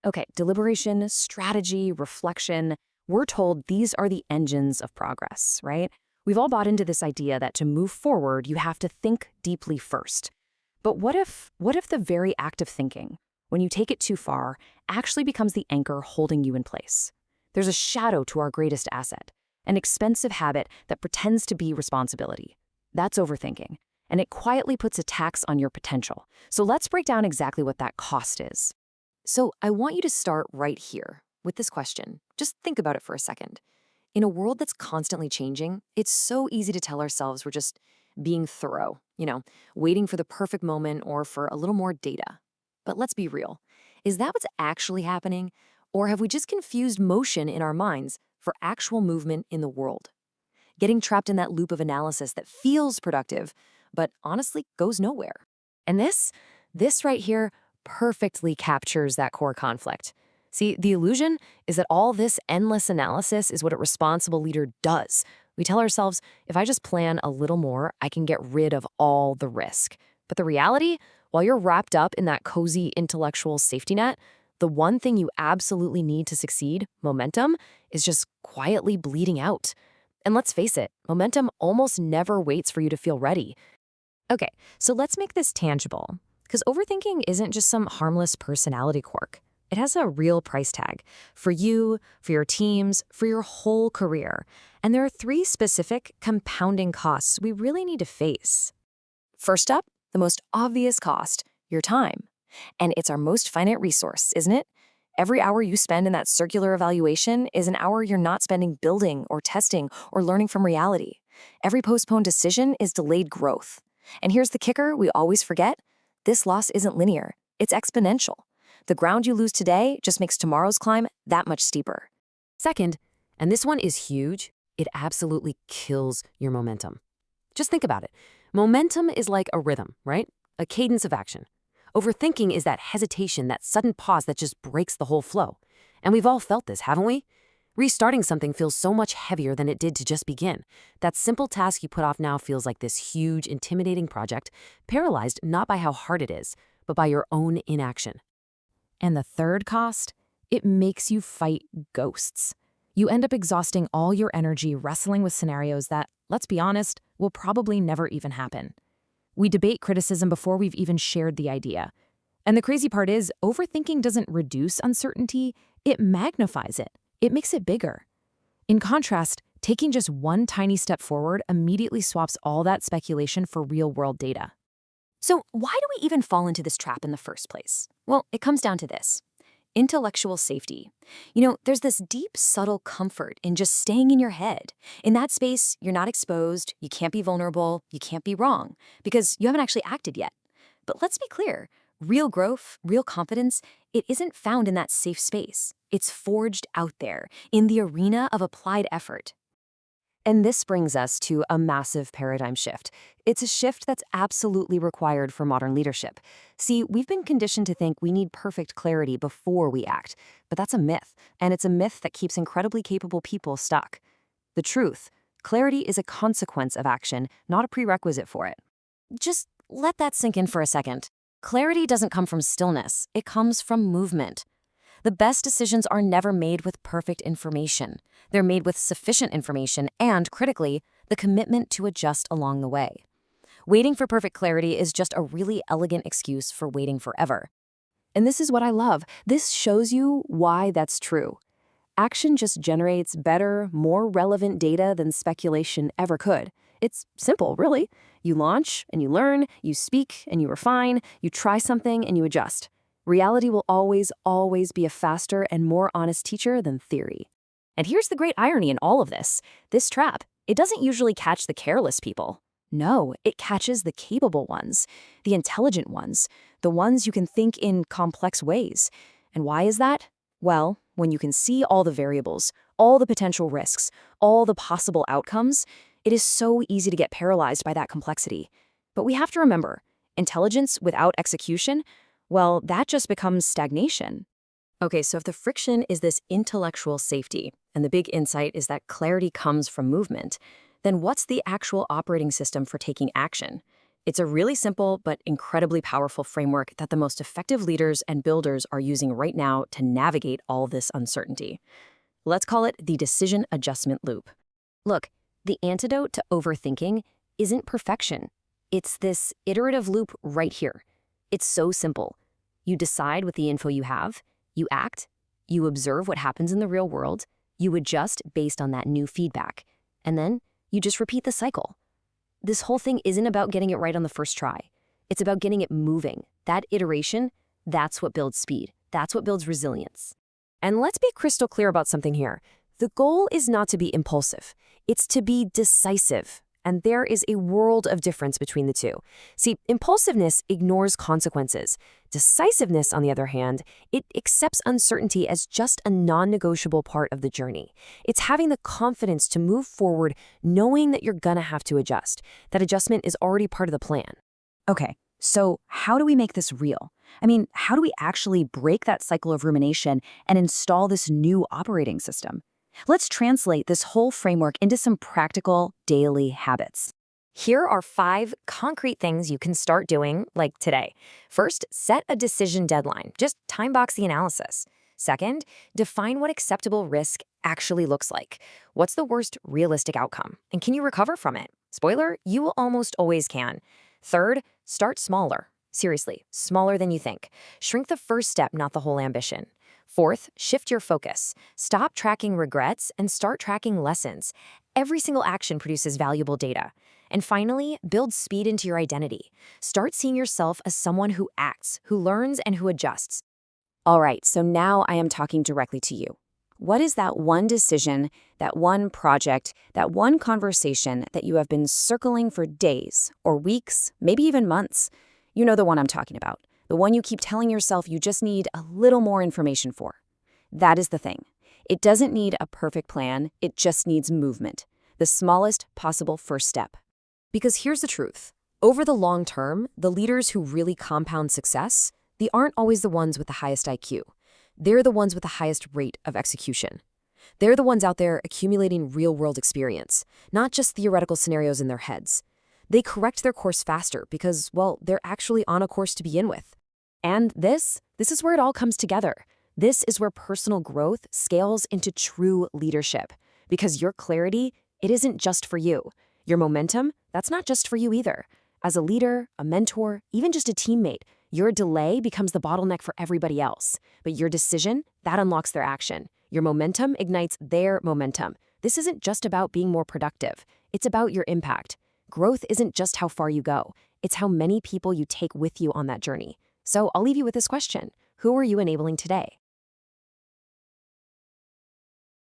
Okay, deliberation, strategy, reflection. We're told these are the engines of progress, right? We've all bought into this idea that to move forward, you have to think deeply first. But what if the very act of thinking, when you take it too far, actually becomes the anchor holding you in place? There's a shadow to our greatest asset, an expensive habit that pretends to be responsibility. That's overthinking, and it quietly puts a tax on your potential. So let's break down exactly what that cost is. So I want you to start right here with this question. Just think about it for a second. In a world that's constantly changing, it's so easy to tell ourselves we're just being thorough, waiting for the perfect moment or for a little more data. But let's be real. Is that what's actually happening? Or have we just confused motion in our minds for actual movement in the world? Getting trapped in that loop of analysis that feels productive, but honestly goes nowhere. And this right here perfectly captures that core conflict. See, the illusion is that all this endless analysis is what a responsible leader does. We tell ourselves, if I just plan a little more, I can get rid of all the risk. But the reality, while you're wrapped up in that cozy intellectual safety net, the one thing you absolutely need to succeed, momentum, is just quietly bleeding out. And let's face it, momentum almost never waits for you to feel ready. Okay, so let's make this tangible, because overthinking isn't just some harmless personality quirk. It has a real price tag for you, for your teams, for your whole career. And there are three specific compounding costs we really need to face. First up, the most obvious cost, your time. And it's our most finite resource, isn't it? Every hour you spend in that circular evaluation is an hour you're not spending building or testing or learning from reality. Every postponed decision is delayed growth. And here's the kicker we always forget. This loss isn't linear. It's exponential. The ground you lose today just makes tomorrow's climb that much steeper. Second, and this one is huge, it absolutely kills your momentum. Just think about it. Momentum is like a rhythm, right? A cadence of action. Overthinking is that hesitation, that sudden pause that just breaks the whole flow. And we've all felt this, haven't we? Restarting something feels so much heavier than it did to just begin. That simple task you put off now feels like this huge, intimidating project, paralyzed not by how hard it is, but by your own inaction. And the third cost? It makes you fight ghosts. You end up exhausting all your energy wrestling with scenarios that, let's be honest, will probably never even happen. We debate criticism before we've even shared the idea. And the crazy part is, overthinking doesn't reduce uncertainty, it magnifies it. It makes it bigger. In contrast, taking just one tiny step forward immediately swaps all that speculation for real-world data. So why do we even fall into this trap in the first place? Well, it comes down to this. Intellectual safety. There's this deep, subtle comfort in just staying in your head. In that space, you're not exposed, you can't be vulnerable, you can't be wrong, because you haven't actually acted yet. But let's be clear, real growth, real confidence, it isn't found in that safe space. It's forged out there, in the arena of applied effort. And this brings us to a massive paradigm shift. It's a shift that's absolutely required for modern leadership. See, we've been conditioned to think we need perfect clarity before we act, but that's a myth, and it's a myth that keeps incredibly capable people stuck. The truth, clarity is a consequence of action, not a prerequisite for it. Just let that sink in for a second. Clarity doesn't come from stillness, it comes from movement. The best decisions are never made with perfect information. They're made with sufficient information and, critically, the commitment to adjust along the way. Waiting for perfect clarity is just a really elegant excuse for waiting forever. And this is what I love. This shows you why that's true. Action just generates better, more relevant data than speculation ever could. It's simple, really. You launch and you learn, you speak and you refine, you try something and you adjust. Reality will always, always be a faster and more honest teacher than theory. And here's the great irony in all of this. This trap, it doesn't usually catch the careless people. No, it catches the capable ones, the intelligent ones, the ones who can think in complex ways. And why is that? Well, when you can see all the variables, all the potential risks, all the possible outcomes, it is so easy to get paralyzed by that complexity. But we have to remember, intelligence without execution, well, that just becomes stagnation. Okay, so if the friction is this intellectual safety, and the big insight is that clarity comes from movement, then what's the actual operating system for taking action? It's a really simple but incredibly powerful framework that the most effective leaders and builders are using right now to navigate all this uncertainty. Let's call it the decision adjustment loop. Look, the antidote to overthinking isn't perfection. It's this iterative loop right here. It's so simple. You decide with the info you have, you act, you observe what happens in the real world, you adjust based on that new feedback, and then you just repeat the cycle. This whole thing isn't about getting it right on the first try. It's about getting it moving. That iteration, that's what builds speed. That's what builds resilience. And let's be crystal clear about something here. The goal is not to be impulsive. It's to be decisive. And there is a world of difference between the two. See, impulsiveness ignores consequences. Decisiveness, on the other hand, it accepts uncertainty as just a non-negotiable part of the journey. It's having the confidence to move forward knowing that you're gonna have to adjust. That adjustment is already part of the plan. Okay, so how do we make this real? I mean, how do we actually break that cycle of rumination and install this new operating system? Let's translate this whole framework into some practical daily habits. Here are 5 concrete things you can start doing, like today. First, set a decision deadline. Just time box the analysis. Second, define what acceptable risk actually looks like. What's the worst realistic outcome? And can you recover from it? Spoiler, you almost always can. Third, start smaller. Seriously, smaller than you think. Shrink the first step, not the whole ambition. Fourth, shift your focus. Stop tracking regrets and start tracking lessons. Every single action produces valuable data. And finally, build speed into your identity. Start seeing yourself as someone who acts, who learns, and who adjusts. All right, so now I am talking directly to you. What is that one decision, that one project, that one conversation that you have been circling for days or weeks, maybe even months? You know the one I'm talking about. The one you keep telling yourself you just need a little more information for. That is the thing. It doesn't need a perfect plan, it just needs movement. The smallest possible first step. Because here's the truth. Over the long term, the leaders who really compound success, they aren't always the ones with the highest IQ. They're the ones with the highest rate of execution. They're the ones out there accumulating real-world experience, not just theoretical scenarios in their heads. They correct their course faster because, well, they're actually on a course to begin with. And this is where it all comes together. This is where personal growth scales into true leadership. Because your clarity, it isn't just for you. Your momentum, that's not just for you either. As a leader, a mentor, even just a teammate, your delay becomes the bottleneck for everybody else. But your decision, that unlocks their action. Your momentum ignites their momentum. This isn't just about being more productive. It's about your impact. Growth isn't just how far you go. It's how many people you take with you on that journey. So I'll leave you with this question. Who are you enabling today?